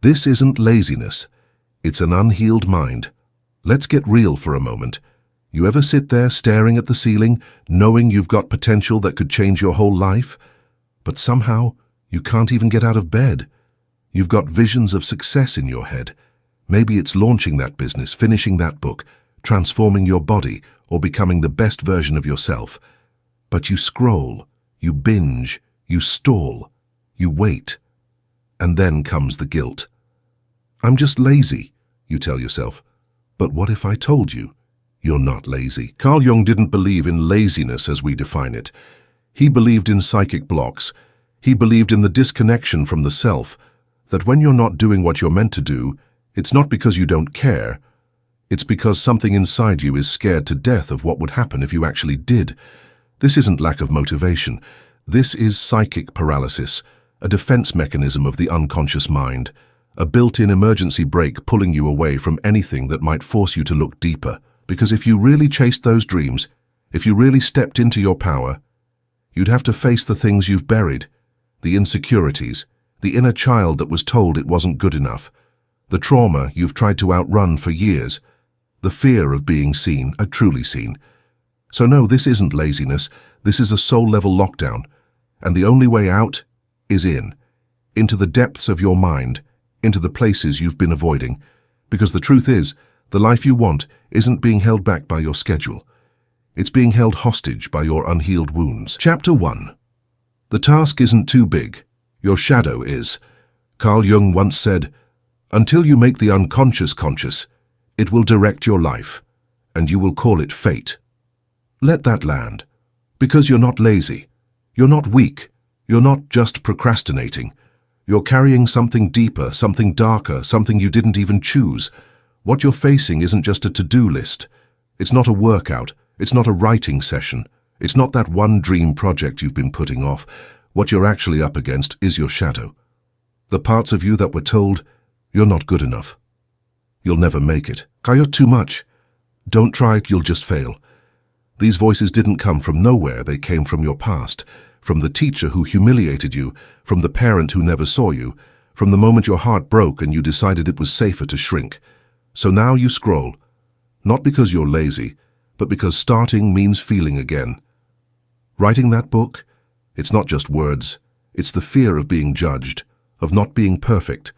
This isn't laziness. It's an unhealed mind. Let's get real for a moment. You ever sit there staring at the ceiling, knowing you've got potential that could change your whole life? But somehow, you can't even get out of bed. You've got visions of success in your head. Maybe it's launching that business, finishing that book, transforming your body, or becoming the best version of yourself. But you scroll, you binge, you stall, you wait. And then comes the guilt. I'm just lazy, you tell yourself. But what if I told you you're not lazy? Carl Jung didn't believe in laziness as we define it. He believed in psychic blocks. He believed in the disconnection from the self, that when you're not doing what you're meant to do, it's not because you don't care. It's because something inside you is scared to death of what would happen if you actually did. This isn't lack of motivation. This is psychic paralysis, a defense mechanism of the unconscious mind, a built-in emergency brake pulling you away from anything that might force you to look deeper. Because if you really chased those dreams, if you really stepped into your power, you'd have to face the things you've buried, the insecurities, the inner child that was told it wasn't good enough, the trauma you've tried to outrun for years, the fear of being seen, truly seen. So no, this isn't laziness, this is a soul-level lockdown, and the only way out is into the depths of your mind, into the places you've been avoiding, because the truth is, the life you want isn't being held back by your schedule. It's being held hostage by your unhealed wounds. Chapter 1. The task isn't too big. Your shadow is. Carl Jung once said, "Until you make the unconscious conscious, it will direct your life, and you will call it fate." Let that land. Because you're not lazy. You're not weak. You're not just procrastinating. You're carrying something deeper, something darker, something you didn't even choose. What you're facing isn't just a to-do list. It's not a workout. It's not a writing session. It's not that one dream project you've been putting off. What you're actually up against is your shadow. The parts of you that were told, you're not good enough. You'll never make it. You're too much. Don't try, you'll just fail. These voices didn't come from nowhere. They came from your past, from the teacher who humiliated you, from the parent who never saw you, from the moment your heart broke and you decided it was safer to shrink. So now you scroll, not because you're lazy, but because starting means feeling again. Writing that book, it's not just words, it's the fear of being judged, of not being perfect,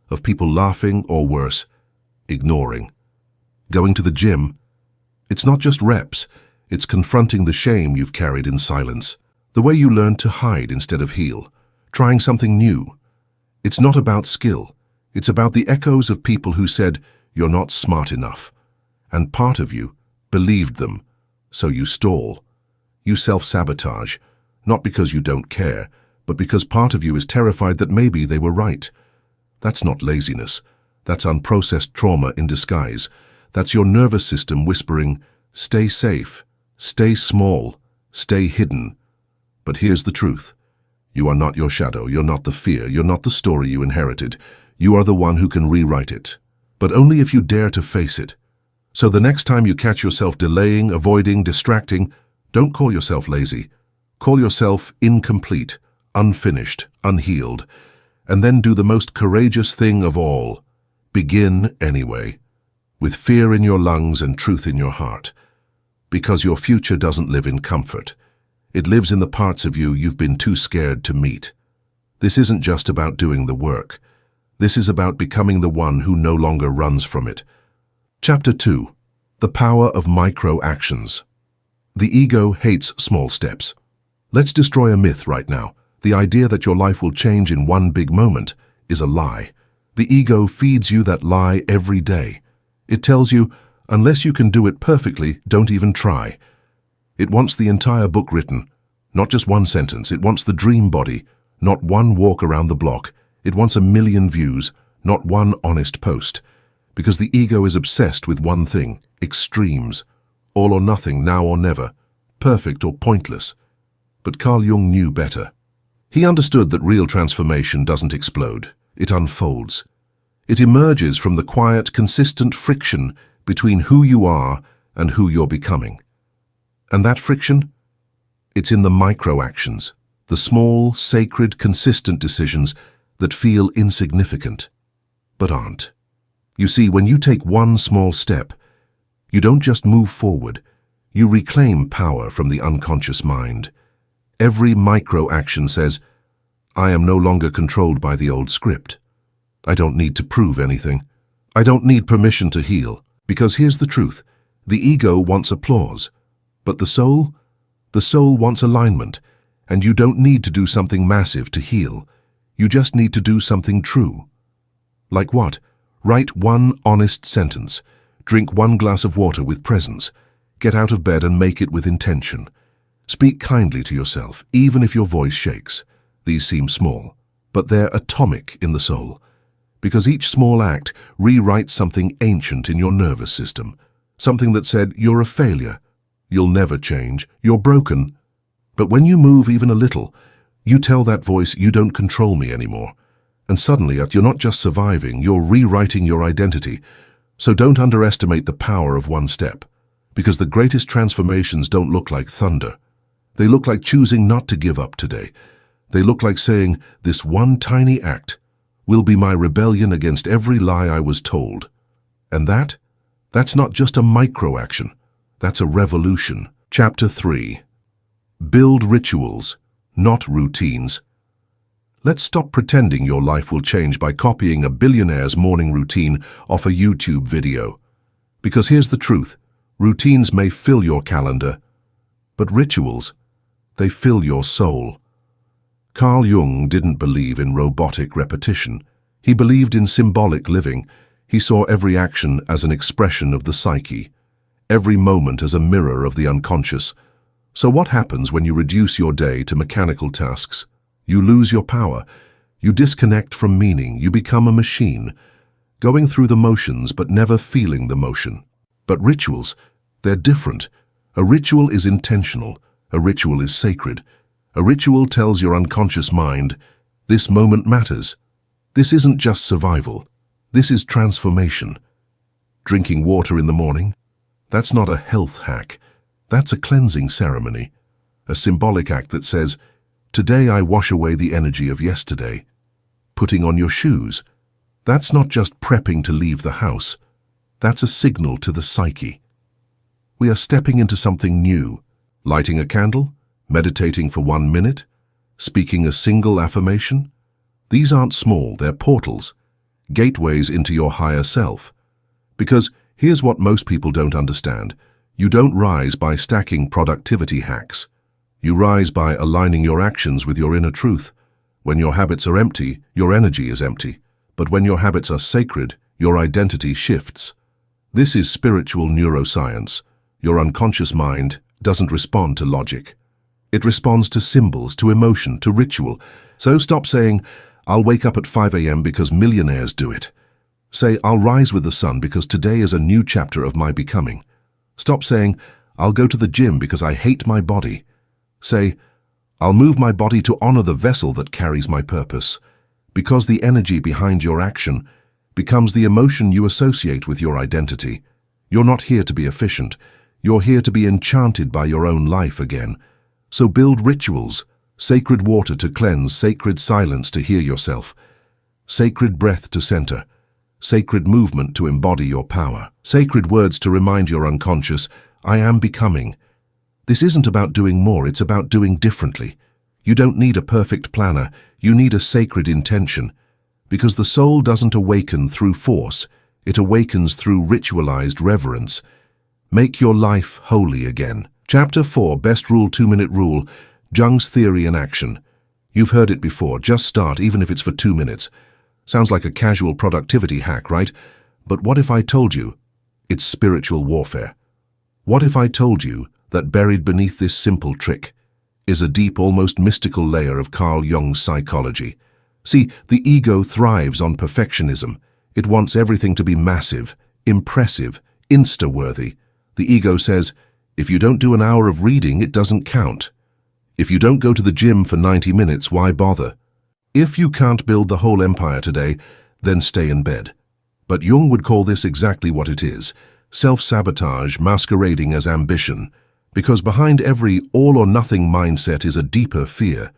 of people laughing or worse, ignoring. Going to the gym, it's not just reps, it's confronting the shame you've carried in silence, the way you learned to hide instead of heal, trying something new. It's not about skill, it's about the echoes of people who said, "You're not smart enough." And part of you believed them, so you stall. You self-sabotage, not because you don't care, but because part of you is terrified that maybe they were right. That's not laziness. That's unprocessed trauma in disguise. That's your nervous system whispering, "Stay safe, stay small, stay hidden." But here's the truth. You are not your shadow, you're not the fear, you're not the story you inherited. You are the one who can rewrite it. But only if you dare to face it. So the next time you catch yourself delaying, avoiding, distracting, don't call yourself lazy. Call yourself incomplete, unfinished, unhealed. And then do the most courageous thing of all. Begin anyway, with fear in your lungs and truth in your heart. Because your future doesn't live in comfort. It lives in the parts of you you've been too scared to meet. This isn't just about doing the work. This is about becoming the one who no longer runs from it. Chapter 2. The Power of Micro-Actions. The ego hates small steps. Let's destroy a myth right now. The idea that your life will change in one big moment is a lie. The ego feeds you that lie every day. It tells you, unless you can do it perfectly, don't even try. It wants the entire book written, not just one sentence. It wants the dream body, not one walk around the block. It wants 1,000,000 views, not one honest post. Because the ego is obsessed with one thing, extremes. All or nothing, now or never, perfect or pointless. But Carl Jung knew better. He understood that real transformation doesn't explode, it unfolds. It emerges from the quiet, consistent friction between who you are and who you're becoming. And that friction? It's in the micro-actions, the small, sacred, consistent decisions that feel insignificant. but aren't. You see, when you take one small step, you don't just move forward, you reclaim power from the unconscious mind. Every micro-action says, I am no longer controlled by the old script. I don't need to prove anything. I don't need permission to heal. Because here's the truth. The ego wants applause. But the soul wants alignment. And you don't need to do something massive to heal. You just need to do something true. Like what? Write one honest sentence. Drink one glass of water with presence. Get out of bed and make it with intention. Speak kindly to yourself, even if your voice shakes. These seem small, but they're atomic in the soul. Because each small act rewrites something ancient in your nervous system. Something that said, you're a failure. You'll never change. You're broken. But when you move even a little, you tell that voice, you don't control me anymore. And suddenly, you're not just surviving, you're rewriting your identity. So don't underestimate the power of one step. Because the greatest transformations don't look like thunder. They look like choosing not to give up today. They look like saying, this one tiny act will be my rebellion against every lie I was told. And that's not just a micro-action. That's a revolution. Chapter 3. Build rituals, not routines. Let's stop pretending your life will change by copying a billionaire's morning routine off a YouTube video. Because here's the truth. Routines may fill your calendar, but rituals, they fill your soul. Carl Jung didn't believe in robotic repetition. He believed in symbolic living. He saw every action as an expression of the psyche, every moment as a mirror of the unconscious. So what happens when you reduce your day to mechanical tasks? You lose your power. You disconnect from meaning. You become a machine, going through the motions but never feeling the motion. But rituals, they're different. A ritual is intentional. A ritual is sacred. A ritual tells your unconscious mind, this moment matters. This isn't just survival. This is transformation. Drinking water in the morning? That's not a health hack. That's a cleansing ceremony. A symbolic act that says, today I wash away the energy of yesterday. Putting on your shoes? That's not just prepping to leave the house. That's a signal to the psyche. We are stepping into something new. Lighting a candle? Meditating for 1 minute? Speaking a single affirmation? These aren't small, they're portals. Gateways into your higher self. Because here's what most people don't understand. You don't rise by stacking productivity hacks. You rise by aligning your actions with your inner truth. When your habits are empty, your energy is empty. But when your habits are sacred, your identity shifts. This is spiritual neuroscience. Your unconscious mind doesn't respond to logic. It responds to symbols, to emotion, to ritual. So stop saying, I'll wake up at 5 a.m. because millionaires do it. Say, I'll rise with the sun because today is a new chapter of my becoming. Stop saying, I'll go to the gym because I hate my body. Say, I'll move my body to honor the vessel that carries my purpose. Because the energy behind your action becomes the emotion you associate with your identity. You're not here to be efficient. You're here to be enchanted by your own life again. So build rituals, sacred water to cleanse, sacred silence to hear yourself, sacred breath to center, sacred movement to embody your power, sacred words to remind your unconscious, I am becoming. This isn't about doing more, it's about doing differently. You don't need a perfect planner, you need a sacred intention. Because the soul doesn't awaken through force, it awakens through ritualized reverence. Make your life holy again. Chapter 4, Best Rule 2-Minute Rule, Jung's Theory in Action. You've heard it before, just start even if it's for 2 minutes. Sounds like a casual productivity hack, right? But what if I told you it's spiritual warfare? What if I told you that buried beneath this simple trick is a deep, almost mystical layer of Carl Jung's psychology? See, the ego thrives on perfectionism. It wants everything to be massive, impressive, insta-worthy. The ego says, if you don't do an hour of reading, it doesn't count. If you don't go to the gym for 90 minutes, why bother? If you can't build the whole empire today, then stay in bed. But Jung would call this exactly what it is, self-sabotage masquerading as ambition. Because behind every all-or-nothing mindset is a deeper fear,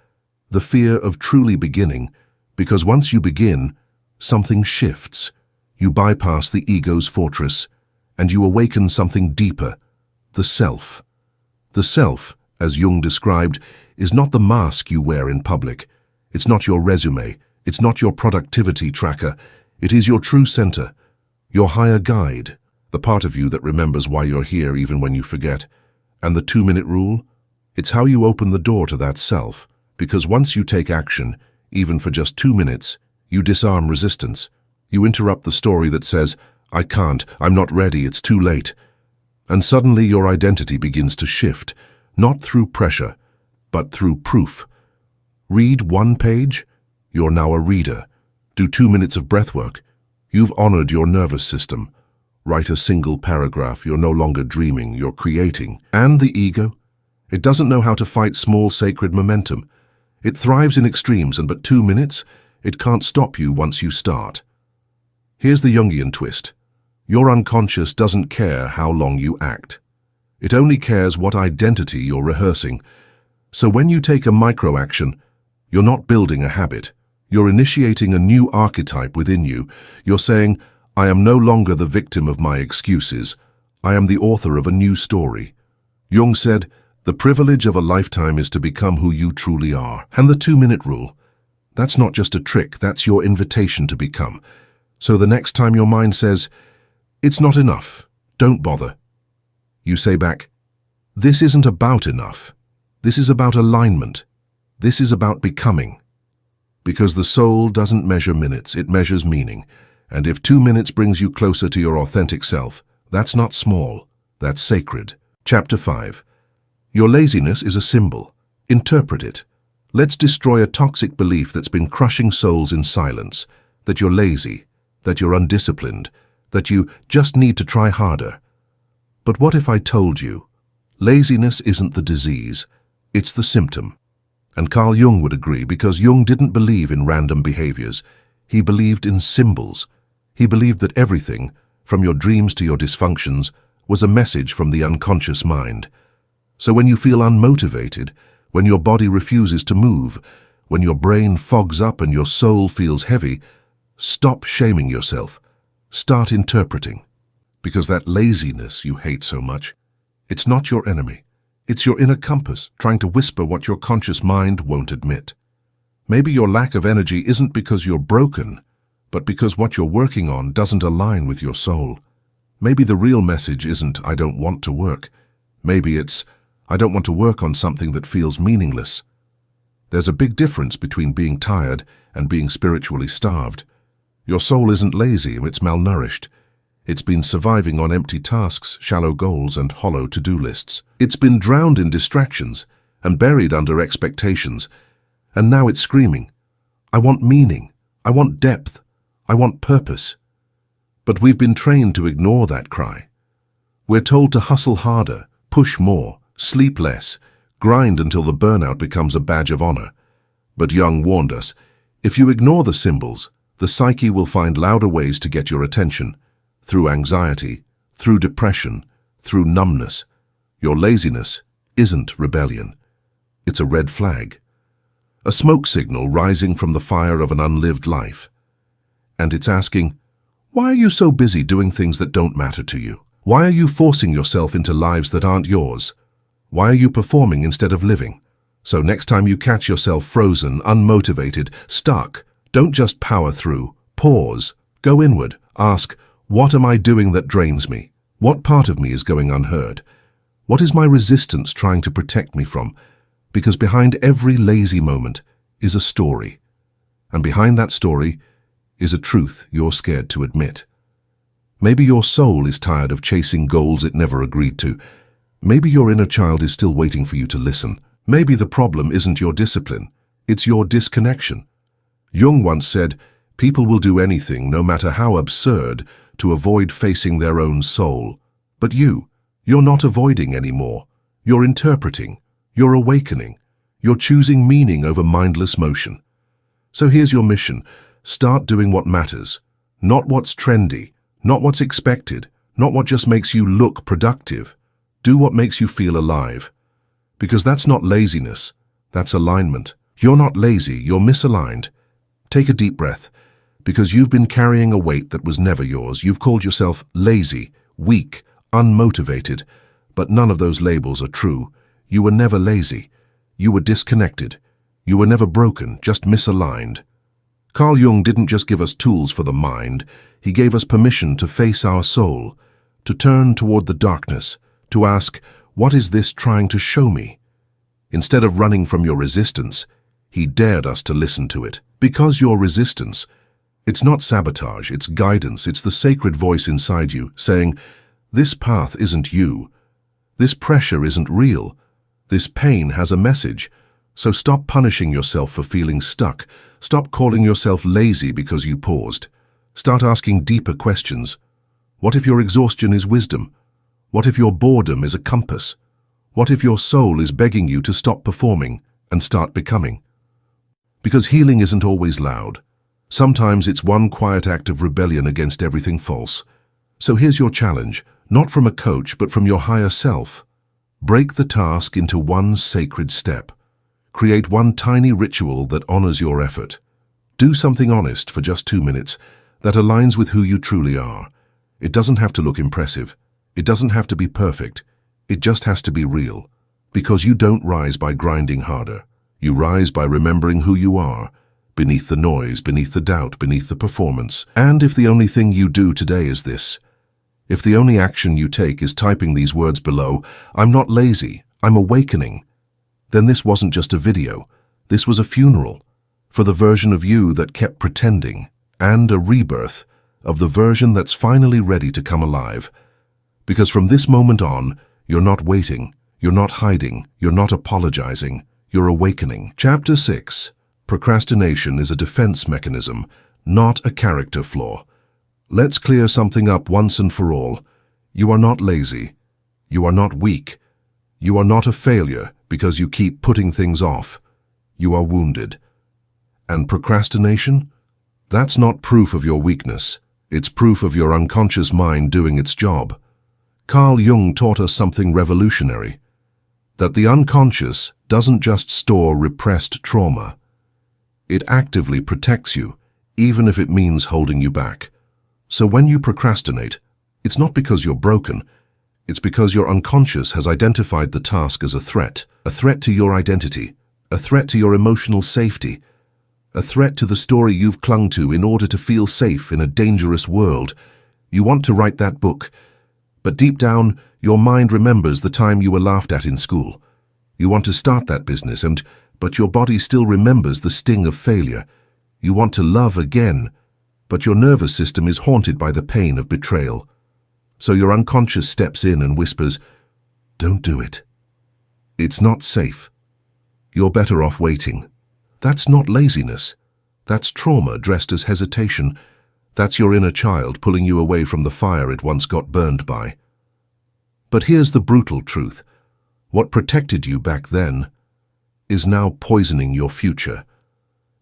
the fear of truly beginning. Because once you begin, something shifts. You bypass the ego's fortress, and you awaken something deeper, the self. The self, as Jung described, is not the mask you wear in public. It's not your resume. It's not your productivity tracker. It is your true center, your higher guide, the part of you that remembers why you're here even when you forget. And the 2-minute rule? It's how you open the door to that self, because once you take action, even for just 2 minutes, you disarm resistance. You interrupt the story that says, I can't, I'm not ready, it's too late. And suddenly your identity begins to shift, not through pressure, but through proof. Read 1 page, you're now a reader. Do 2 minutes of breathwork, you've honored your nervous system. Write a single paragraph, you're no longer dreaming, you're creating. And the ego? It doesn't know how to fight small sacred momentum. It thrives in extremes, and but 2 minutes, it can't stop you once you start. Here's the Jungian twist. Your unconscious doesn't care how long you act. It only cares what identity you're rehearsing. So when you take a micro-action, you're not building a habit. You're initiating a new archetype within you. You're saying, I am no longer the victim of my excuses. I am the author of a new story. Jung said, the privilege of a lifetime is to become who you truly are. And the 2-minute rule, that's not just a trick, that's your invitation to become. So the next time your mind says, it's not enough, don't bother, you say back, this isn't about enough. This is about alignment. This is about becoming. Because the soul doesn't measure minutes, it measures meaning. And if 2 minutes brings you closer to your authentic self, that's not small, that's sacred. Chapter 5. Your laziness is a symbol. Interpret it. Let's destroy a toxic belief that's been crushing souls in silence, that you're lazy, that you're undisciplined, that you just need to try harder. But what if I told you, laziness isn't the disease, it's the symptom? And Carl Jung would agree, because Jung didn't believe in random behaviors. He believed in symbols. He believed that everything, from your dreams to your dysfunctions, was a message from the unconscious mind. So when you feel unmotivated, when your body refuses to move, when your brain fogs up and your soul feels heavy, stop shaming yourself. Start interpreting. Because that laziness you hate so much, it's not your enemy. It's your inner compass trying to whisper what your conscious mind won't admit. Maybe your lack of energy isn't because you're broken, but because what you're working on doesn't align with your soul. Maybe the real message isn't, I don't want to work. Maybe it's, I don't want to work on something that feels meaningless. There's a big difference between being tired and being spiritually starved. Your soul isn't lazy, it's malnourished. It's been surviving on empty tasks, shallow goals, and hollow to-do lists. It's been drowned in distractions and buried under expectations. And now it's screaming, I want meaning, I want depth, I want purpose. But we've been trained to ignore that cry. We're told to hustle harder, push more, sleep less, grind until the burnout becomes a badge of honor. But Jung warned us, if you ignore the symbols, the psyche will find louder ways to get your attention. Through anxiety, through depression, through numbness. Your laziness isn't rebellion. It's a red flag. A smoke signal rising from the fire of an unlived life. And it's asking, why are you so busy doing things that don't matter to you? Why are you forcing yourself into lives that aren't yours? Why are you performing instead of living? So next time you catch yourself frozen, unmotivated, stuck, don't just power through. Pause. Go inward. Ask, what am I doing that drains me? What part of me is going unheard? What is my resistance trying to protect me from? Because behind every lazy moment is a story. And behind that story is a truth you're scared to admit. Maybe your soul is tired of chasing goals it never agreed to. Maybe your inner child is still waiting for you to listen. Maybe the problem isn't your discipline, it's your disconnection. Jung once said, people will do anything, no matter how absurd, to avoid facing their own soul. But you're not avoiding anymore. You're interpreting. You're awakening. You're choosing meaning over mindless motion. So here's your mission. Start doing what matters. Not what's trendy. Not what's expected. Not what just makes you look productive. Do what makes you feel alive. Because that's not laziness. That's alignment. You're not lazy. You're misaligned. Take a deep breath. Because you've been carrying a weight that was never yours. You've called yourself lazy, weak, unmotivated, but none of those labels are true. You were never lazy. You were disconnected. You were never broken, just misaligned. Carl Jung didn't just give us tools for the mind, he gave us permission to face our soul, to turn toward the darkness, to ask, what is this trying to show me? Instead of running from your resistance, he dared us to listen to it. Because your resistance, it's not sabotage, it's guidance, it's the sacred voice inside you saying, this path isn't you. This pressure isn't real. This pain has a message. So stop punishing yourself for feeling stuck. Stop calling yourself lazy because you paused. Start asking deeper questions. What if your exhaustion is wisdom? What if your boredom is a compass? What if your soul is begging you to stop performing and start becoming? Because healing isn't always loud. Sometimes it's one quiet act of rebellion against everything false. So here's your challenge, not from a coach but from your higher self. Break the task into one sacred step. Create one tiny ritual that honors your effort. Do something honest for just 2 minutes that aligns with who you truly are. It doesn't have to look impressive. It doesn't have to be perfect. It just has to be real. Because you don't rise by grinding harder. You rise by remembering who you are, beneath the noise, beneath the doubt, beneath the performance. And if the only thing you do today is this, if the only action you take is typing these words below, I'm not lazy, I'm awakening, then this wasn't just a video. This was a funeral for the version of you that kept pretending, and a rebirth of the version that's finally ready to come alive. Because from this moment on, you're not waiting, you're not hiding, you're not apologizing, you're awakening. Chapter 6. Procrastination is a defense mechanism, not a character flaw. Let's clear something up once and for all. You are not lazy. You are not weak. You are not a failure because you keep putting things off. You are wounded. And procrastination? That's not proof of your weakness. It's proof of your unconscious mind doing its job. Carl Jung taught us something revolutionary. That the unconscious doesn't just store repressed trauma. It actively protects you, even if it means holding you back. So when you procrastinate, it's not because you're broken. It's because your unconscious has identified the task as a threat to your identity, a threat to your emotional safety, a threat to the story you've clung to in order to feel safe in a dangerous world. You want to write that book, but deep down, your mind remembers the time you were laughed at in school. You want to start that business, but your body still remembers the sting of failure. You want to love again, but your nervous system is haunted by the pain of betrayal. So your unconscious steps in and whispers, don't do it. It's not safe. You're better off waiting. That's not laziness. That's trauma dressed as hesitation. That's your inner child pulling you away from the fire it once got burned by. But here's the brutal truth. What protected you back then is now poisoning your future.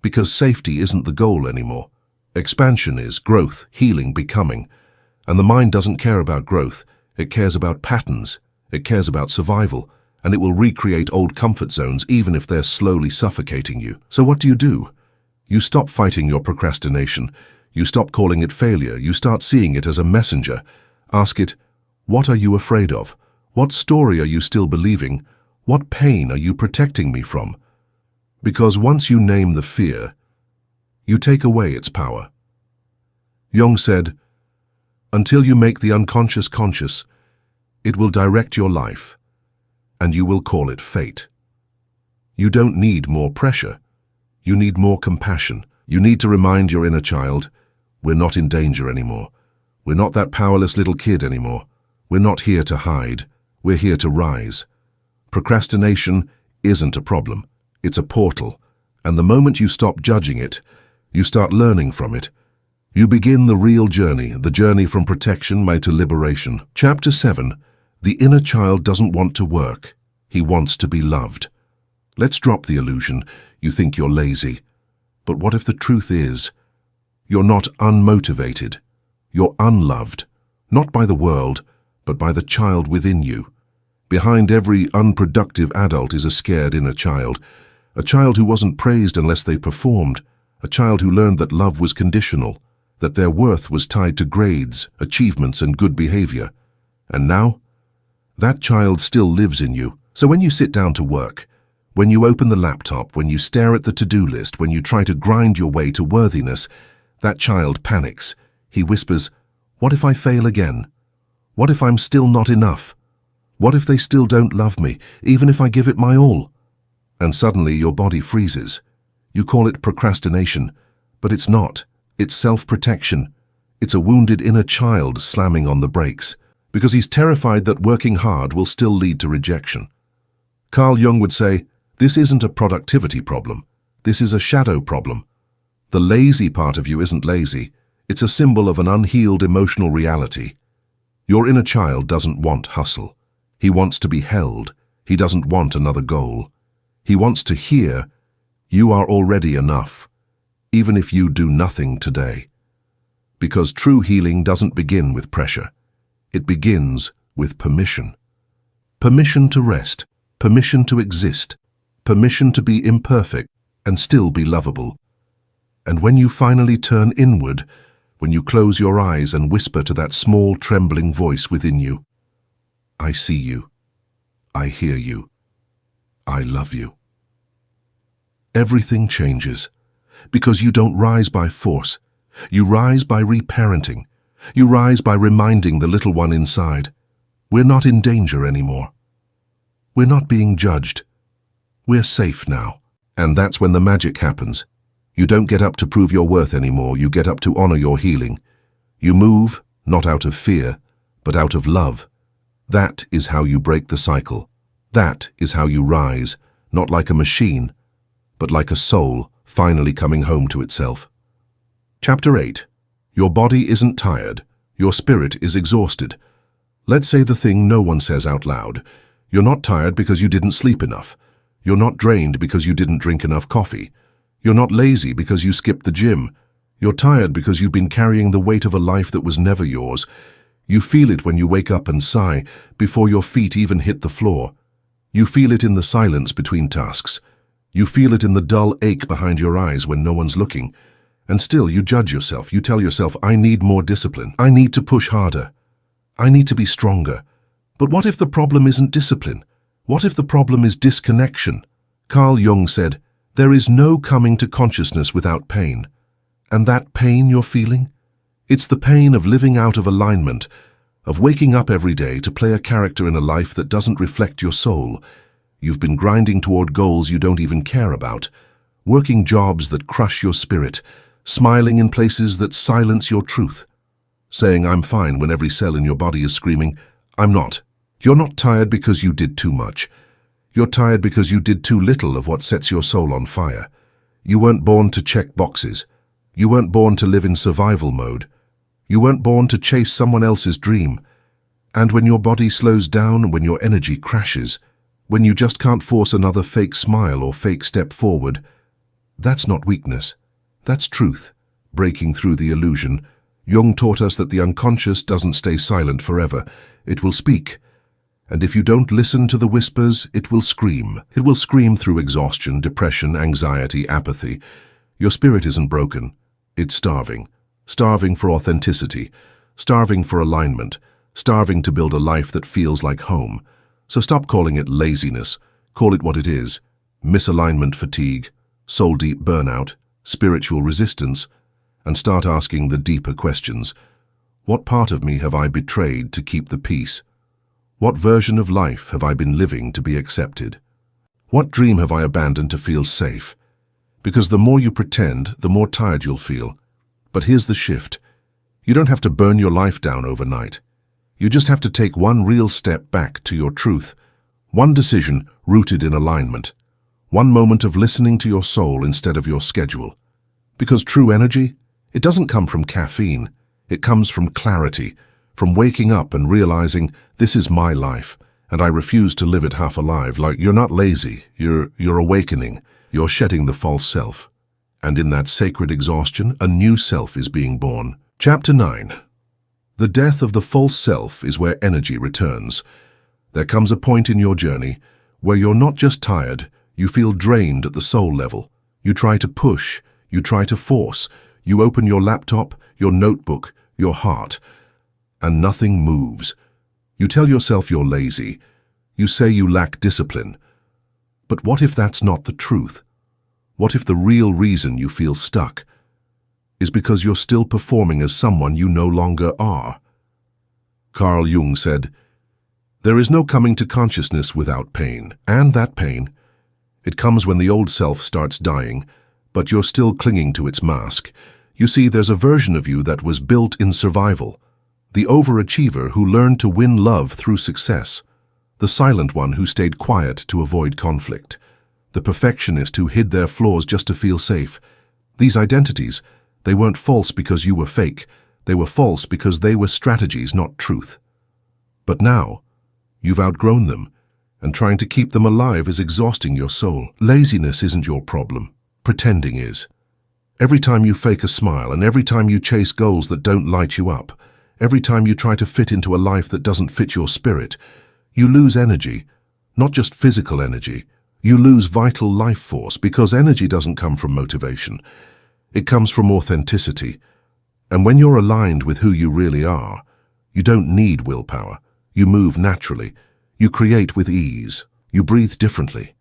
Because safety isn't the goal anymore. Expansion is growth, healing, becoming. And the mind doesn't care about growth. It cares about patterns. It cares about survival. And it will recreate old comfort zones even if they're slowly suffocating you. So what do? You stop fighting your procrastination. You stop calling it failure. You start seeing it as a messenger. Ask it, what are you afraid of? What story are you still believing? What pain are you protecting me from? Because once you name the fear, you take away its power. Jung said, until you make the unconscious conscious, it will direct your life, and you will call it fate. You don't need more pressure. You need more compassion. You need to remind your inner child, we're not in danger anymore. We're not that powerless little kid anymore. We're not here to hide. We're here to rise. Procrastination isn't a problem. It's a portal. And the moment you stop judging it, you start learning from it. You begin the real journey, the journey from protection to liberation. Chapter 7. The inner child doesn't want to work. He wants to be loved. Let's drop the illusion. You think you're lazy. But what if the truth is, you're not unmotivated. You're unloved, not by the world, but by the child within you. Behind every unproductive adult is a scared inner child, a child who wasn't praised unless they performed, a child who learned that love was conditional, that their worth was tied to grades, achievements, and good behavior. And now, that child still lives in you. So when you sit down to work, when you open the laptop, when you stare at the to-do list, when you try to grind your way to worthiness, that child panics. He whispers, "What if I fail again? What if I'm still not enough? What if they still don't love me, even if I give it my all?" And suddenly your body freezes. You call it procrastination, but it's not. It's self-protection. It's a wounded inner child slamming on the brakes, because he's terrified that working hard will still lead to rejection. Carl Jung would say, this isn't a productivity problem. This is a shadow problem. The lazy part of you isn't lazy. It's a symbol of an unhealed emotional reality. Your inner child doesn't want hustle. He wants to be held. He doesn't want another goal. He wants to hear, "You are already enough, even if you do nothing today." Because true healing doesn't begin with pressure. It begins with permission. Permission to rest, permission to exist, permission to be imperfect and still be lovable. And when you finally turn inward, when you close your eyes and whisper to that small, trembling voice within you, "I see you. I hear you. I love you," everything changes. Because you don't rise by force. You rise by reparenting. You rise by reminding the little one inside, we're not in danger anymore. We're not being judged. We're safe now. And that's when the magic happens. You don't get up to prove your worth anymore. You get up to honor your healing. You move, not out of fear, but out of love. That is how you break the cycle. That is how you rise, not like a machine, but like a soul finally coming home to itself. Chapter 8. Your body isn't tired. Your spirit is exhausted. Let's say the thing no one says out loud. You're not tired because you didn't sleep enough. You're not drained because you didn't drink enough coffee. You're not lazy because you skipped the gym. You're tired because you've been carrying the weight of a life that was never yours. You feel it when you wake up and sigh before your feet even hit the floor. You feel it in the silence between tasks. You feel it in the dull ache behind your eyes when no one's looking. And still you judge yourself. You tell yourself, I need more discipline. I need to push harder. I need to be stronger. But what if the problem isn't discipline? What if the problem is disconnection? Carl Jung said, there is no coming to consciousness without pain. And that pain you're feeling? It's the pain of living out of alignment, of waking up every day to play a character in a life that doesn't reflect your soul. You've been grinding toward goals you don't even care about, working jobs that crush your spirit, smiling in places that silence your truth, saying I'm fine when every cell in your body is screaming, I'm not. You're not tired because you did too much. You're tired because you did too little of what sets your soul on fire. You weren't born to check boxes. You weren't born to live in survival mode. You weren't born to chase someone else's dream. And when your body slows down, when your energy crashes, when you just can't force another fake smile or fake step forward, that's not weakness. That's truth, breaking through the illusion. Jung taught us that the unconscious doesn't stay silent forever. It will speak. And if you don't listen to the whispers, it will scream. It will scream through exhaustion, depression, anxiety, apathy. Your spirit isn't broken. It's starving. Starving for authenticity. Starving for alignment. Starving to build a life that feels like home. So stop calling it laziness. Call it what it is. Misalignment fatigue, soul-deep burnout, spiritual resistance, and start asking the deeper questions. What part of me have I betrayed to keep the peace? What version of life have I been living to be accepted? What dream have I abandoned to feel safe? Because the more you pretend, the more tired you'll feel. But here's the shift. You don't have to burn your life down overnight. You just have to take one real step back to your truth. One decision rooted in alignment. One moment of listening to your soul instead of your schedule. Because true energy, it doesn't come from caffeine. It comes from clarity, from waking up and realizing this is my life, and I refuse to live it half alive. Like you're not lazy, you're awakening, you're shedding the false self. And in that sacred exhaustion, a new self is being born. Chapter 9. The death of the false self is where energy returns. There comes a point in your journey where you're not just tired, you feel drained at the soul level. You try to push, You try to force. You open your laptop, your notebook, your heart, and nothing moves. You tell yourself you're lazy. You say you lack discipline. But what if that's not the truth? What if the real reason you feel stuck is because you're still performing as someone you no longer are? Carl Jung said, "There is no coming to consciousness without pain, and that pain, it comes when the old self starts dying, but you're still clinging to its mask. You see, there's a version of you that was built in survival, the overachiever who learned to win love through success, the silent one who stayed quiet to avoid conflict, the perfectionist who hid their flaws just to feel safe. These identities, they weren't false because you were fake. They were false because they were strategies, not truth. But now, you've outgrown them, and trying to keep them alive is exhausting your soul. Laziness isn't your problem. Pretending is. Every time you fake a smile, and every time you chase goals that don't light you up, every time you try to fit into a life that doesn't fit your spirit, you lose energy, not just physical energy. You lose vital life force, because energy doesn't come from motivation. It comes from authenticity. And when you're aligned with who you really are, you don't need willpower. You move naturally. You create with ease. You breathe differently.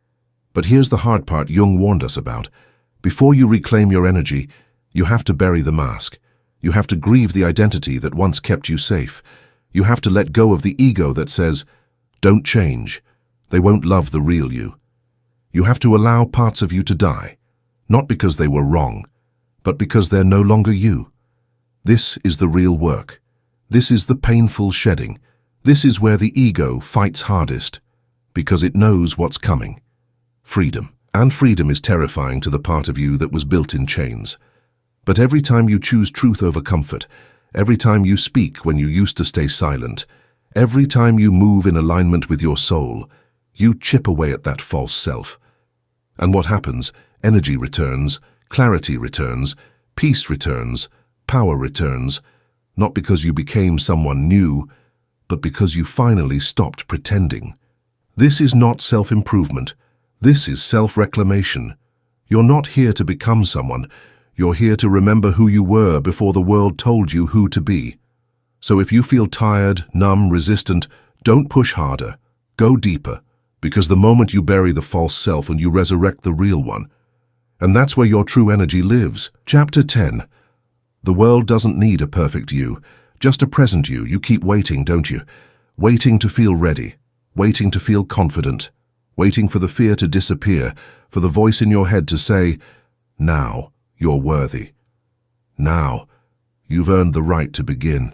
But here's the hard part Jung warned us about. Before you reclaim your energy, you have to bury the mask. You have to grieve the identity that once kept you safe. You have to let go of the ego that says, "Don't change. They won't love the real you." You have to allow parts of you to die, not because they were wrong, but because they're no longer you. This is the real work. This is the painful shedding. This is where the ego fights hardest, because it knows what's coming. Freedom. And freedom is terrifying to the part of you that was built in chains. But every time you choose truth over comfort, every time you speak when you used to stay silent, every time you move in alignment with your soul, you chip away at that false self. And what happens? Energy returns, clarity returns, peace returns, power returns, not because you became someone new, but because you finally stopped pretending. This is not self-improvement. This is self-reclamation. You're not here to become someone. You're here to remember who you were before the world told you who to be. So if you feel tired, numb, resistant, don't push harder. Go deeper, because the moment you bury the false self and you resurrect the real one, and that's where your true energy lives. Chapter 10. The world doesn't need a perfect you, just a present you. You keep waiting, don't you? Waiting to feel ready, waiting to feel confident, waiting for the fear to disappear, for the voice in your head to say, "Now you're worthy. Now you've earned the right to begin."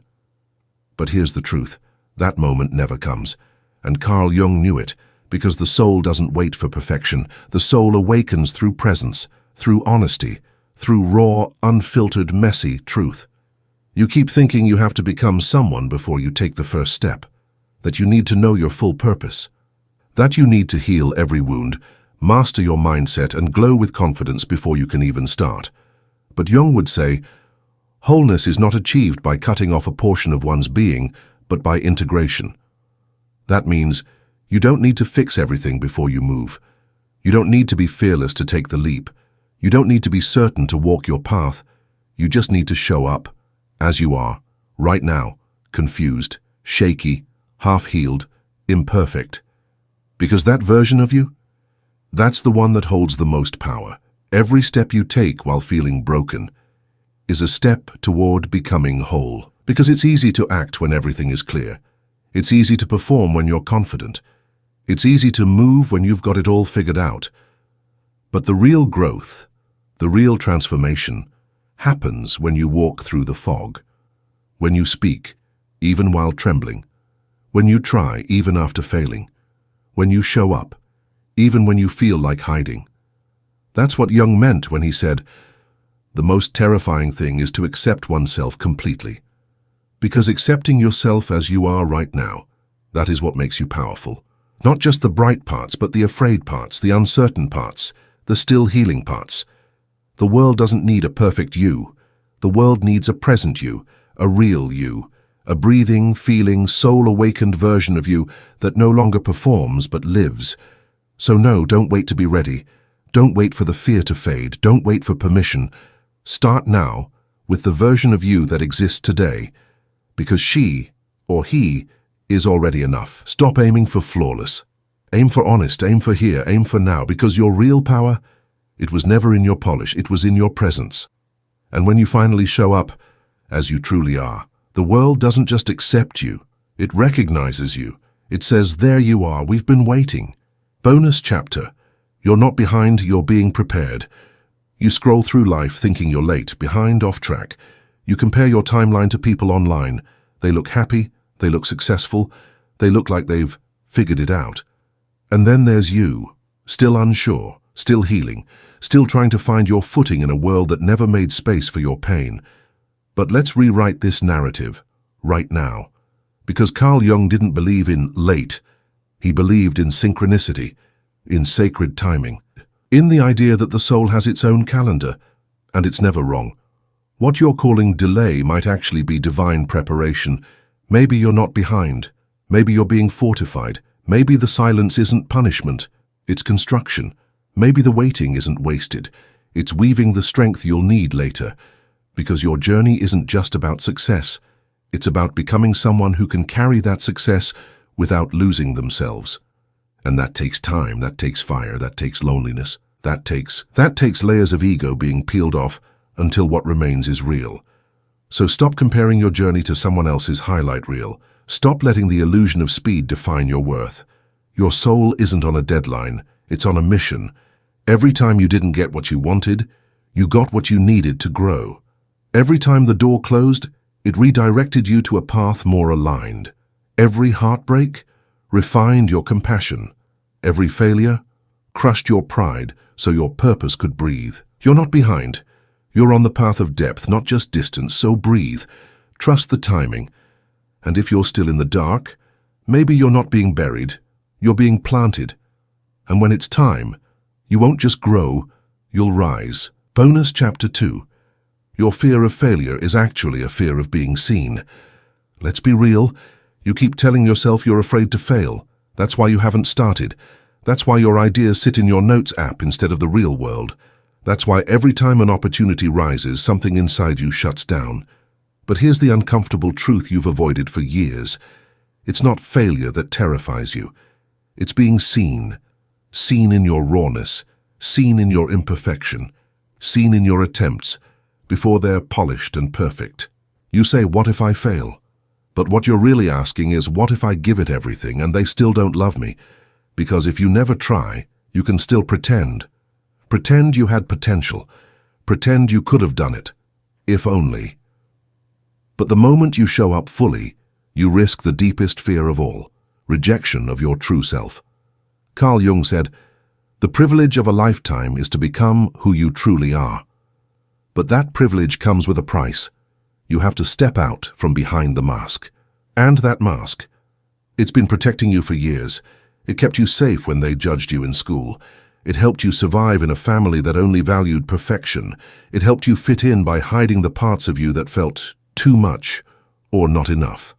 But here's the truth. That moment never comes. And Carl Jung knew it, because the soul doesn't wait for perfection. The soul awakens through presence, through honesty, through raw, unfiltered, messy truth. You keep thinking you have to become someone before you take the first step, that you need to know your full purpose, that you need to heal every wound, master your mindset, and glow with confidence before you can even start. But Jung would say, wholeness is not achieved by cutting off a portion of one's being, but by integration. That means you don't need to fix everything before you move. You don't need to be fearless to take the leap. You don't need to be certain to walk your path. You just need to show up, as you are, right now, confused, shaky, half-healed, imperfect. Because that version of you, that's the one that holds the most power. Every step you take while feeling broken is a step toward becoming whole. Because it's easy to act when everything is clear. It's easy to perform when you're confident. It's easy to move when you've got it all figured out. But the real growth, the real transformation, happens when you walk through the fog, when you speak, even while trembling, when you try, even after failing, when you show up, even when you feel like hiding. That's what Jung meant when he said, the most terrifying thing is to accept oneself completely. Because accepting yourself as you are right now, that is what makes you powerful. Not just the bright parts, but the afraid parts, the uncertain parts, the still healing parts. The world doesn't need a perfect you. The world needs a present you, a real you, a breathing, feeling, soul-awakened version of you that no longer performs but lives. So no, don't wait to be ready. Don't wait for the fear to fade. Don't wait for permission. Start now with the version of you that exists today, because she or he is already enough. Stop aiming for flawless. Aim for honest, aim for here, aim for now, because your real power, it was never in your polish, it was in your presence. And when you finally show up as you truly are, the world doesn't just accept you, it recognizes you. It says, there you are, we've been waiting. Bonus chapter. You're not behind, you're being prepared. You scroll through life thinking you're late, behind, off track. You compare your timeline to people online. They look happy, they look successful, they look like they've figured it out. And then there's you, still unsure, still healing, still trying to find your footing in a world that never made space for your pain. But let's rewrite this narrative, right now. Because Carl Jung didn't believe in late. He believed in synchronicity, in sacred timing, in the idea that the soul has its own calendar, and it's never wrong. What you're calling delay might actually be divine preparation. Maybe you're not behind. Maybe you're being fortified. Maybe the silence isn't punishment, it's construction. Maybe the waiting isn't wasted. It's weaving the strength you'll need later. Because your journey isn't just about success. It's about becoming someone who can carry that success without losing themselves. And that takes time, that takes fire, that takes loneliness. That takes layers of ego being peeled off until what remains is real. So stop comparing your journey to someone else's highlight reel. Stop letting the illusion of speed define your worth. Your soul isn't on a deadline, it's on a mission. Every time you didn't get what you wanted, you got what you needed to grow. Every time the door closed, it redirected you to a path more aligned. Every heartbreak refined your compassion. Every failure crushed your pride so your purpose could breathe. You're not behind. You're on the path of depth, not just distance, so breathe. Trust the timing. And if you're still in the dark, maybe you're not being buried, you're being planted. And when it's time, you won't just grow, you'll rise. Bonus chapter 2. Your fear of failure is actually a fear of being seen. Let's be real, you keep telling yourself you're afraid to fail. That's why you haven't started. That's why your ideas sit in your notes app instead of the real world. That's why every time an opportunity rises, something inside you shuts down. But here's the uncomfortable truth you've avoided for years. It's not failure that terrifies you. It's being seen. Seen in your rawness. Seen in your imperfection. Seen in your attempts, before they're polished and perfect. You say, what if I fail? But what you're really asking is, what if I give it everything and they still don't love me? Because if you never try, you can still pretend. Pretend you had potential. Pretend you could have done it. If only. But the moment you show up fully, you risk the deepest fear of all, rejection of your true self. Carl Jung said, the privilege of a lifetime is to become who you truly are. But that privilege comes with a price. You have to step out from behind the mask. And that mask, it's been protecting you for years. It kept you safe when they judged you in school. It helped you survive in a family that only valued perfection. It helped you fit in by hiding the parts of you that felt too much or not enough.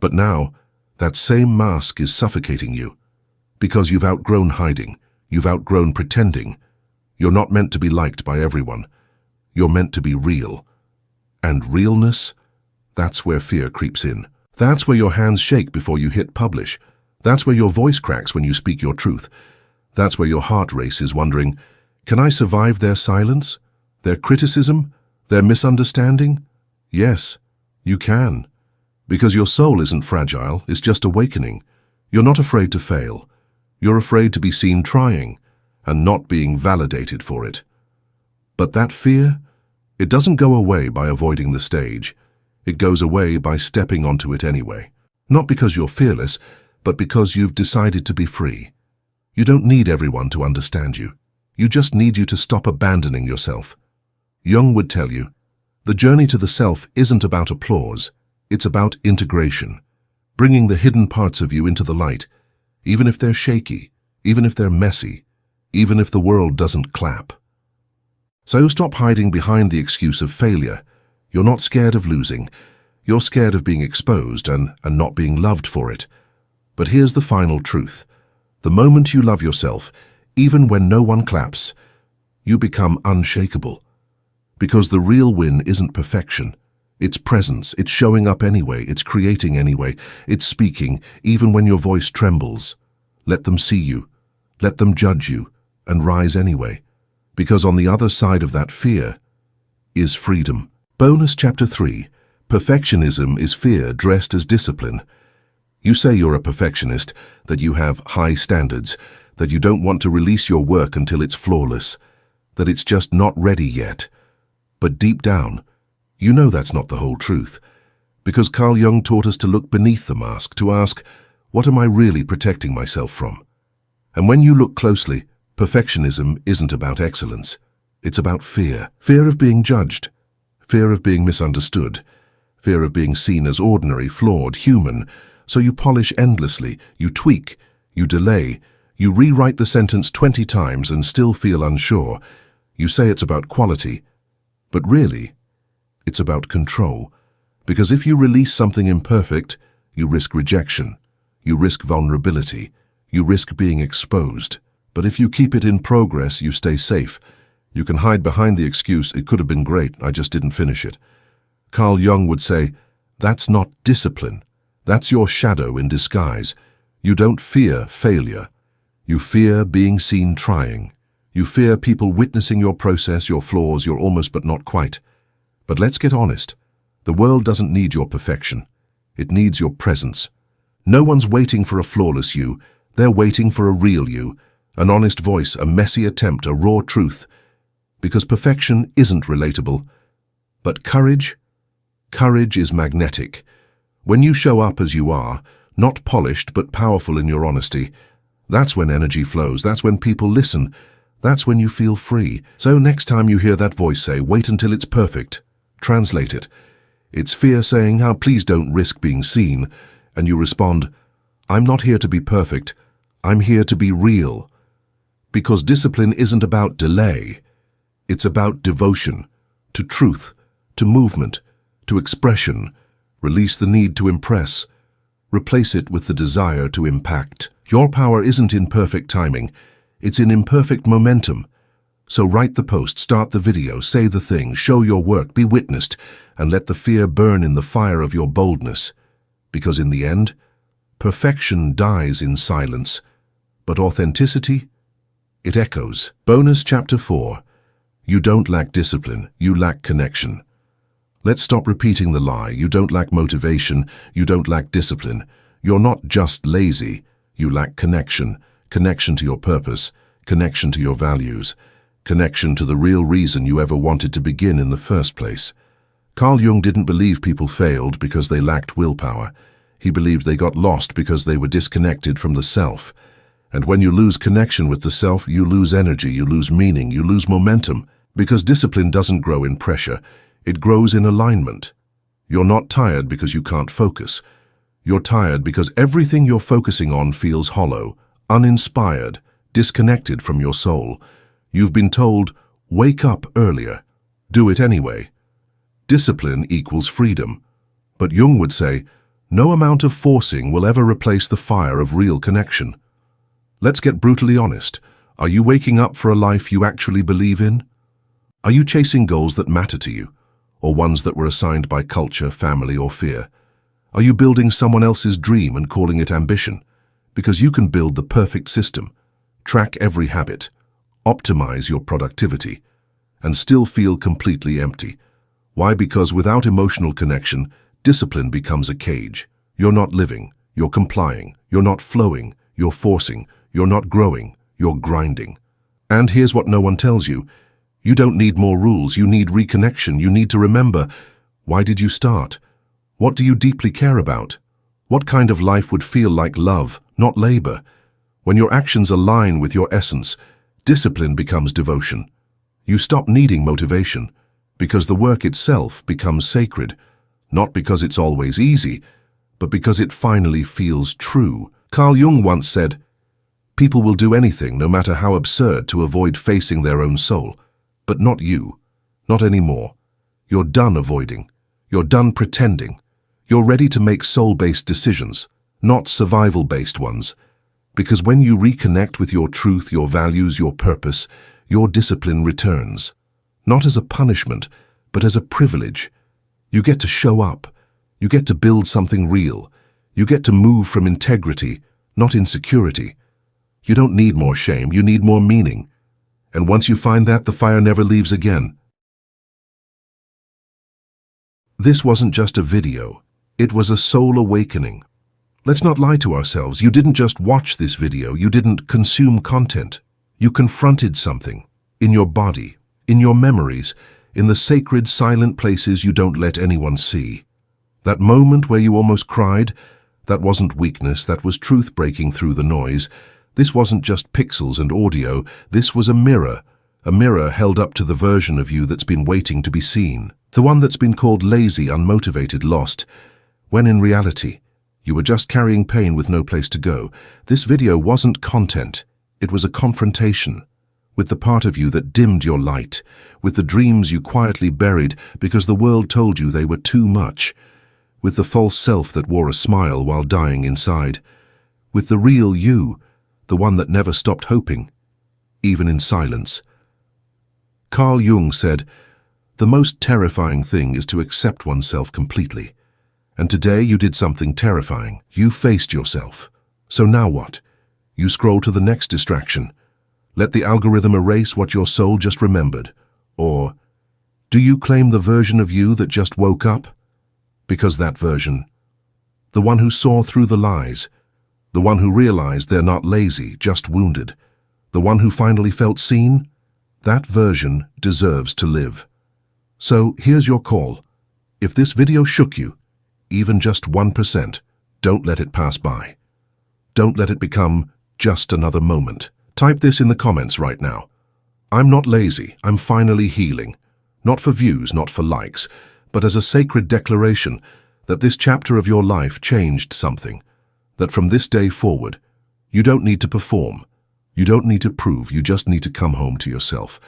But now, that same mask is suffocating you. Because you've outgrown hiding. You've outgrown pretending. You're not meant to be liked by everyone. You're meant to be real. And realness? That's where fear creeps in. That's where your hands shake before you hit publish. That's where your voice cracks when you speak your truth. That's where your heart races wondering, can I survive their silence? Their criticism? Their misunderstanding? Yes, you can. Because your soul isn't fragile, it's just awakening. You're not afraid to fail. You're afraid to be seen trying and not being validated for it. But that fear, it doesn't go away by avoiding the stage. It goes away by stepping onto it anyway. Not because you're fearless, but because you've decided to be free. You don't need everyone to understand you. You just need you to stop abandoning yourself. Jung would tell you, the journey to the self isn't about applause, it's about integration. Bringing the hidden parts of you into the light, even if they're shaky, even if they're messy, even if the world doesn't clap. So stop hiding behind the excuse of failure. You're not scared of losing. You're scared of being exposed and not being loved for it. But here's the final truth. The moment you love yourself, even when no one claps, you become unshakable. Because the real win isn't perfection. It's presence, it's showing up anyway, it's creating anyway, it's speaking, even when your voice trembles. Let them see you, let them judge you, and rise anyway. Because on the other side of that fear is freedom. Bonus Chapter 3. Perfectionism is fear dressed as discipline. You say you're a perfectionist, that you have high standards, that you don't want to release your work until it's flawless, that it's just not ready yet. But deep down, you know that's not the whole truth. Because Carl Jung taught us to look beneath the mask, to ask, what am I really protecting myself from? And when you look closely, perfectionism isn't about excellence. It's about fear. Fear of being judged. Fear of being misunderstood. Fear of being seen as ordinary, flawed, human. So you polish endlessly, you tweak, you delay, you rewrite the sentence 20 times and still feel unsure. You say it's about quality, but really, it's about control. Because if you release something imperfect, you risk rejection, you risk vulnerability, you risk being exposed. But if you keep it in progress, you stay safe. You can hide behind the excuse, it could have been great, I just didn't finish it. Carl Jung would say, that's not discipline. That's your shadow in disguise. You don't fear failure. You fear being seen trying. You fear people witnessing your process, your flaws, your almost but not quite. But let's get honest. The world doesn't need your perfection. It needs your presence. No one's waiting for a flawless you. They're waiting for a real you, an honest voice, a messy attempt, a raw truth. Because perfection isn't relatable. But courage is magnetic. When you show up as you are, not polished but powerful in your honesty, that's when energy flows, that's when people listen, that's when you feel free. So next time you hear that voice say, wait until it's perfect, translate it. It's fear saying, please don't risk being seen. And you respond, I'm not here to be perfect, I'm here to be real. Because discipline isn't about delay. It's about devotion, to truth, to movement, to expression. Release the need to impress. Replace it with the desire to impact. Your power isn't in perfect timing. It's in imperfect momentum. So write the post, start the video, say the thing, show your work, be witnessed, and let the fear burn in the fire of your boldness. Because in the end, perfection dies in silence, but authenticity, it echoes. Bonus Chapter 4. You don't lack discipline, you lack connection. Let's stop repeating the lie. You don't lack motivation, you don't lack discipline. You're not just lazy, you lack connection. Connection to your purpose, connection to your values, connection to the real reason you ever wanted to begin in the first place. Carl Jung didn't believe people failed because they lacked willpower. He believed they got lost because they were disconnected from the self. And when you lose connection with the self, you lose energy, you lose meaning, you lose momentum. Because discipline doesn't grow in pressure, it grows in alignment. You're not tired because you can't focus. You're tired because everything you're focusing on feels hollow, uninspired, disconnected from your soul. You've been told, wake up earlier. Do it anyway. Discipline equals freedom. But Jung would say, no amount of forcing will ever replace the fire of real connection. Let's get brutally honest. Are you waking up for a life you actually believe in? Are you chasing goals that matter to you, or ones that were assigned by culture, family, or fear? Are you building someone else's dream and calling it ambition? Because you can build the perfect system, track every habit, optimize your productivity, and still feel completely empty. Why? Because without emotional connection, discipline becomes a cage. You're not living, you're complying, you're not flowing, you're forcing, you're not growing, you're grinding. And here's what no one tells you. You don't need more rules, you need reconnection, you need to remember, why did you start? What do you deeply care about? What kind of life would feel like love, not labor? When your actions align with your essence, discipline becomes devotion. You stop needing motivation, because the work itself becomes sacred, not because it's always easy, but because it finally feels true. Carl Jung once said, people will do anything, no matter how absurd, to avoid facing their own soul. But not you, not anymore. You're done avoiding. You're done pretending. You're ready to make soul-based decisions, not survival-based ones. Because when you reconnect with your truth, your values, your purpose, your discipline returns. Not as a punishment, but as a privilege. You get to show up. You get to build something real. You get to move from integrity, not insecurity. You don't need more shame, you need more meaning. And once you find that, the fire never leaves again. This wasn't just a video. It was a soul awakening. Let's not lie to ourselves. You didn't just watch this video. You didn't consume content. You confronted something. In your body, in your memories, in the sacred, silent places you don't let anyone see. That moment where you almost cried, that wasn't weakness, that was truth breaking through the noise. This wasn't just pixels and audio. This was a mirror held up to the version of you that's been waiting to be seen. The one that's been called lazy, unmotivated, lost, when in reality, you were just carrying pain with no place to go. This video wasn't content. It was a confrontation with the part of you that dimmed your light, with the dreams you quietly buried because the world told you they were too much, with the false self that wore a smile while dying inside, with the real you, the one that never stopped hoping, even in silence. Carl Jung said, "The most terrifying thing is to accept oneself completely." And today you did something terrifying. You faced yourself. So now what? You scroll to the next distraction. Let the algorithm erase what your soul just remembered. Or do you claim the version of you that just woke up? Because that version, the one who saw through the lies, the one who realized they're not lazy, just wounded, the one who finally felt seen, that version deserves to live. So here's your call. If this video shook you, even just 1%, don't let it pass by. Don't let it become just another moment. Type this in the comments right now. I'm not lazy, I'm finally healing. Not for views, not for likes, but as a sacred declaration that this chapter of your life changed something. That from this day forward, you don't need to perform. You don't need to prove, you just need to come home to yourself.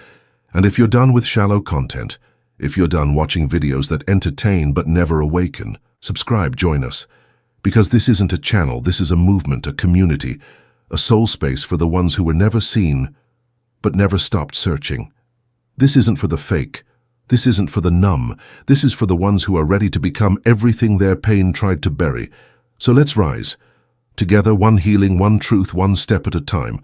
And if you're done with shallow content, if you're done watching videos that entertain but never awaken, subscribe, join us. Because this isn't a channel, this is a movement, a community, a soul space for the ones who were never seen, but never stopped searching. This isn't for the fake. This isn't for the numb. This is for the ones who are ready to become everything their pain tried to bury. So let's rise. Together, one healing, one truth, one step at a time.